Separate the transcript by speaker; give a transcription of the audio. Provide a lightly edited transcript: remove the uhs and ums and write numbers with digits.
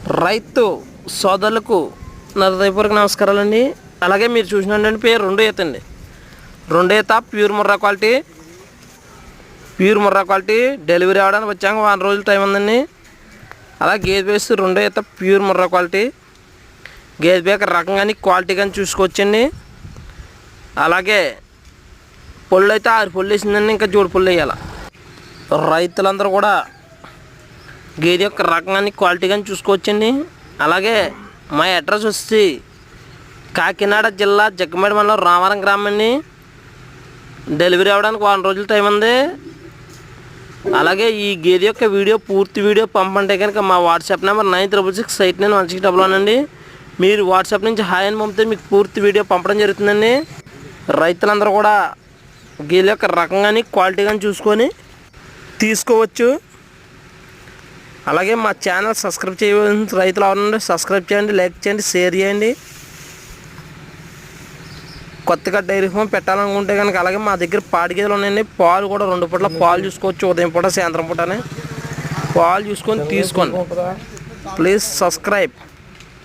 Speaker 1: రైతు సోదరులకు నా హృదయపూర్వక నమస్కారాలండి. అలాగే మీరు చూసినటువంటి పేరు రెండో ఈత అండి. రెండో ఈత ప్యూర్ ముర్రా క్వాలిటీ డెలివరీ అవ్వడానికి వచ్చాక 1 రోజులు టైం ఉందండి. అలా గేదె వేసి రెండో ఈత ప్యూర్ ముర్రా క్వాలిటీ గేదె పేక రకం కానీ క్వాలిటీ కానీ చూసుకోవచ్చండి. అలాగే పొల్లు అయితే 6 పొల్లు వేసిందండి, ఇంకా జోడు పొల్లు వేయాలి. రైతులందరూ కూడా గేదె యొక్క రకం కానీ క్వాలిటీ కానీ చూసుకోవచ్చండి. అలాగే మా అడ్రస్ వచ్చి కాకినాడ జిల్లా జగ్గంపేట మండలం రామవరం గ్రామం అండి. డెలివరీ అవ్వడానికి 1 రోజుల టైం ఉంది. అలాగే ఈ గేదె యొక్క పూర్తి వీడియో పంపంటే కనుక మా వాట్సాప్ నెంబర్ 96689161 అండి. మీరు వాట్సాప్ నుంచి హాయ్ అని పంపితే మీకు పూర్తి వీడియో పంపడం జరుగుతుందండి. రైతులందరూ కూడా గేదె యొక్క రకం కానీ క్వాలిటీ కానీ చూసుకొని తీసుకోవచ్చు. అలాగే మా ఛానల్ సబ్స్క్రైబ్ చేయవలసిన రైతులు ఎవరండి సబ్స్క్రైబ్ చేయండి, లైక్ చేయండి, షేర్ చేయండి. కొత్తగా డైరీ ఫామ్ పెట్టాలనుకుంటే కనుక అలాగే మా దగ్గర పాడి గేదెలు ఉన్నాయండి. పాలు కూడా 2 పూట్ల పాలు చూసుకోవచ్చు, ఉదయం పూట సాయంత్రం పూటనే పాలు చూసుకొని తీసుకోండి. Please subscribe.